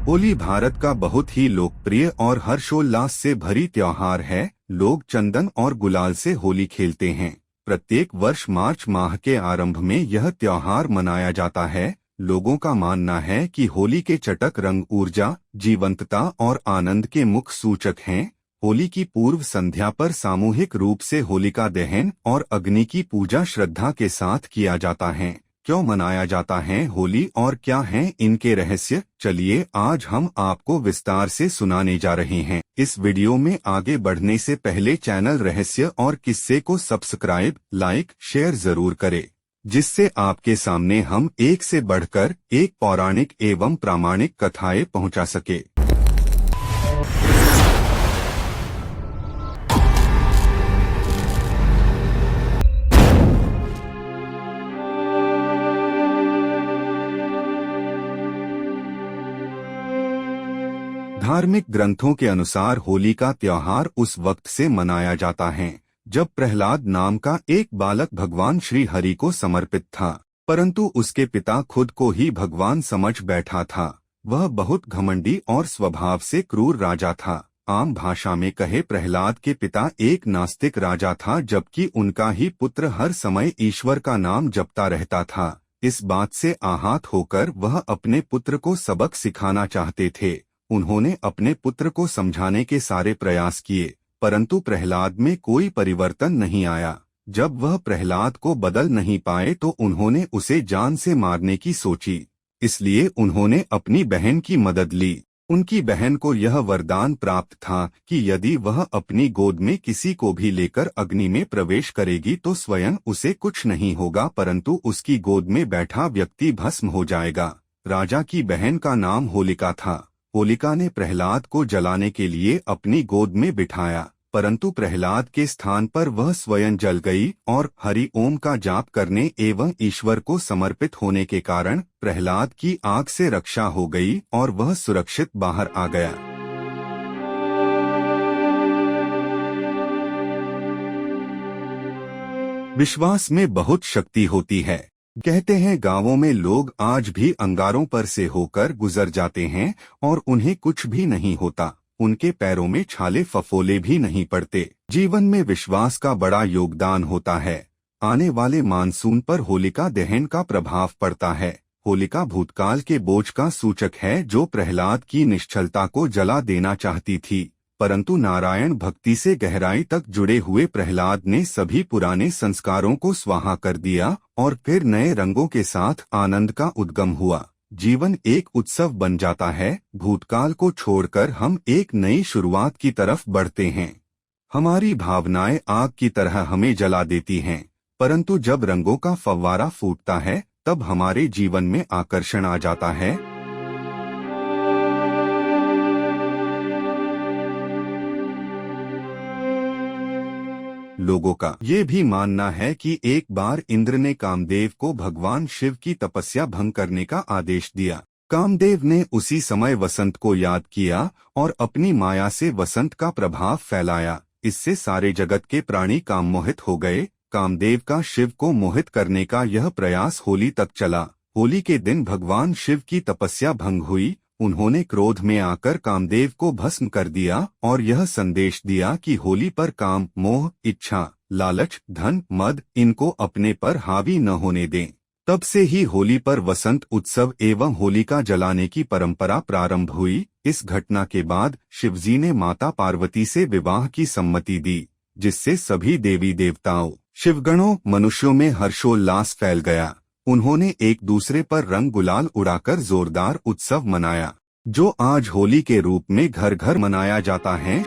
होली भारत का बहुत ही लोकप्रिय और हर्षोल्लास से भरी त्योहार है। लोग चंदन और गुलाल से होली खेलते हैं। प्रत्येक वर्ष मार्च माह के आरंभ में यह त्योहार मनाया जाता है। लोगों का मानना है कि होली के चटक रंग ऊर्जा, जीवंतता और आनंद के मुख्य सूचक हैं। होली की पूर्व संध्या पर सामूहिक रूप से होलिका दहन और अग्नि की पूजा श्रद्धा के साथ किया जाता है। क्यों मनाया जाता है होली और क्या हैं इनके रहस्य, चलिए आज हम आपको विस्तार से सुनाने जा रहे हैं। इस वीडियो में आगे बढ़ने से पहले चैनल रहस्य और किस्से को सब्सक्राइब, लाइक, शेयर जरूर करें, जिससे आपके सामने हम एक से बढ़कर एक पौराणिक एवं प्रामाणिक कथाएं पहुंचा सके। धार्मिक ग्रंथों के अनुसार होली का त्योहार उस वक्त से मनाया जाता है जब प्रहलाद नाम का एक बालक भगवान श्री हरि को समर्पित था, परंतु उसके पिता खुद को ही भगवान समझ बैठा था। वह बहुत घमंडी और स्वभाव से क्रूर राजा था। आम भाषा में कहे प्रहलाद के पिता एक नास्तिक राजा था, जबकि उनका ही पुत्र हर समय ईश्वर का नाम जपता रहता था। इस बात से आहत होकर वह अपने पुत्र को सबक सिखाना चाहते थे। उन्होंने अपने पुत्र को समझाने के सारे प्रयास किए, परंतु प्रहलाद में कोई परिवर्तन नहीं आया। जब वह प्रहलाद को बदल नहीं पाए तो उन्होंने उसे जान से मारने की सोची। इसलिए उन्होंने अपनी बहन की मदद ली। उनकी बहन को यह वरदान प्राप्त था कि यदि वह अपनी गोद में किसी को भी लेकर अग्नि में प्रवेश करेगी तो स्वयं उसे कुछ नहीं होगा, परंतु उसकी गोद में बैठा व्यक्ति भस्म हो जाएगा। राजा की बहन का नाम होलिका था। होलिका ने प्रहलाद को जलाने के लिए अपनी गोद में बिठाया, परंतु प्रहलाद के स्थान पर वह स्वयं जल गई और हरि ओम का जाप करने एवं ईश्वर को समर्पित होने के कारण प्रहलाद की आग से रक्षा हो गई और वह सुरक्षित बाहर आ गया। विश्वास में बहुत शक्ति होती है। कहते हैं गांवों में लोग आज भी अंगारों पर से होकर गुजर जाते हैं और उन्हें कुछ भी नहीं होता। उनके पैरों में छाले फफोले भी नहीं पड़ते। जीवन में विश्वास का बड़ा योगदान होता है। आने वाले मानसून पर होलिका दहन का प्रभाव पड़ता है। होलिका भूतकाल के बोझ का सूचक है जो प्रहलाद की निश्चलता को जला देना चाहती थी, परंतु नारायण भक्ति से गहराई तक जुड़े हुए प्रहलाद ने सभी पुराने संस्कारों को स्वाहा कर दिया और फिर नए रंगों के साथ आनंद का उद्गम हुआ। जीवन एक उत्सव बन जाता है। भूतकाल को छोड़कर हम एक नई शुरुआत की तरफ बढ़ते हैं। हमारी भावनाएं आग की तरह हमें जला देती हैं, परंतु जब रंगों का फव्वारा फूटता है तब हमारे जीवन में आकर्षण आ जाता है। लोगों का ये भी मानना है कि एक बार इंद्र ने कामदेव को भगवान शिव की तपस्या भंग करने का आदेश दिया। कामदेव ने उसी समय वसंत को याद किया और अपनी माया से वसंत का प्रभाव फैलाया। इससे सारे जगत के प्राणी काममोहित हो गए। कामदेव का शिव को मोहित करने का यह प्रयास होली तक चला। होली के दिन भगवान शिव की तपस्या भंग हुई। उन्होंने क्रोध में आकर कामदेव को भस्म कर दिया और यह संदेश दिया कि होली पर काम, मोह, इच्छा, लालच, धन, मद इनको अपने पर हावी न होने दें। तब से ही होली पर वसंत उत्सव एवं होलिका जलाने की परंपरा प्रारंभ हुई। इस घटना के बाद शिवजी ने माता पार्वती से विवाह की सम्मति दी, जिससे सभी देवी देवताओं, शिवगणों, मनुष्यों में हर्षोल्लास फैल गया। उन्होंने एक दूसरे पर रंग गुलाल उड़ाकर जोरदार उत्सव मनाया, जो आज होली के रूप में घर घर मनाया जाता है।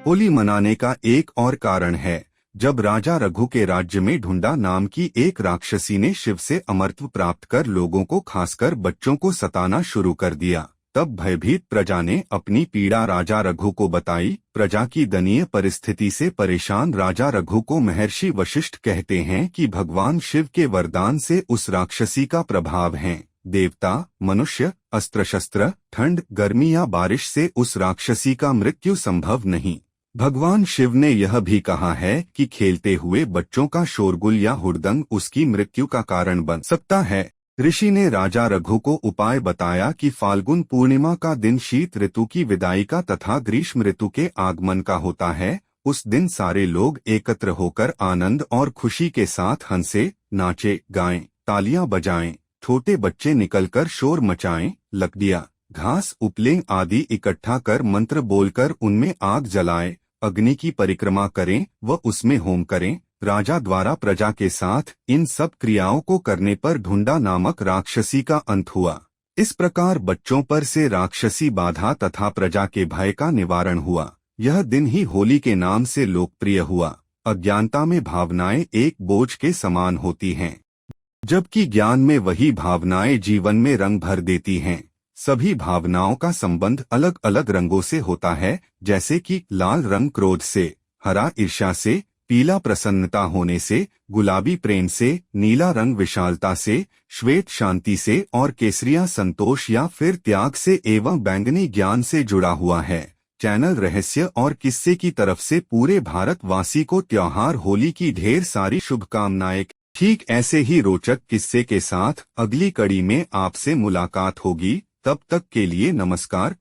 होली मनाने का एक और कारण है। जब राजा रघु के राज्य में ढूंढा नाम की एक राक्षसी ने शिव से अमरत्व प्राप्त कर लोगों को, खासकर बच्चों को सताना शुरू कर दिया, तब भयभीत प्रजा ने अपनी पीड़ा राजा रघु को बताई। प्रजा की दयनीय परिस्थिति से परेशान राजा रघु को महर्षि वशिष्ठ कहते हैं कि भगवान शिव के वरदान से उस राक्षसी का प्रभाव है। देवता, मनुष्य, अस्त्र शस्त्र, ठंड, गर्मी या बारिश से उस राक्षसी का मृत्यु संभव नहीं। भगवान शिव ने यह भी कहा है कि खेलते हुए बच्चों का शोरगुल या हुड़दंग उसकी मृत्यु का कारण बन सकता है। ऋषि ने राजा रघु को उपाय बताया कि फाल्गुन पूर्णिमा का दिन शीत ऋतु की विदाई का तथा ग्रीष्म ऋतु के आगमन का होता है। उस दिन सारे लोग एकत्र होकर आनंद और खुशी के साथ हंसे, नाचे, गाएं, तालियां बजाएं, छोटे बच्चे निकलकर शोर मचाएं, लकड़ियां, घास, उपले आदि इकट्ठा कर मंत्र बोलकर उनमें आग जलाएं, अग्नि की परिक्रमा करें व उसमें होम करें। राजा द्वारा प्रजा के साथ इन सब क्रियाओं को करने पर ढूंढा नामक राक्षसी का अंत हुआ। इस प्रकार बच्चों पर से राक्षसी बाधा तथा प्रजा के भय का निवारण हुआ। यह दिन ही होली के नाम से लोकप्रिय हुआ। अज्ञानता में भावनाएं एक बोझ के समान होती हैं, जबकि ज्ञान में वही भावनाएं जीवन में रंग भर देती हैं। सभी भावनाओं का संबंध अलग अलग रंगों से होता है, जैसे कि लाल रंग क्रोध से, हरा ईर्ष्या से, पीला प्रसन्नता होने से, गुलाबी प्रेम से, नीला रंग विशालता से, श्वेत शांति से और केसरिया संतोष या फिर त्याग से एवं बैंगनी ज्ञान से जुड़ा हुआ है। चैनल रहस्य और किस्से की तरफ से पूरे भारतवासी को त्योहार होली की ढेर सारी शुभकामनाएं। ठीक ऐसे ही रोचक किस्से के साथ अगली कड़ी में आपसे मुलाकात होगी। तब तक के लिए नमस्कार।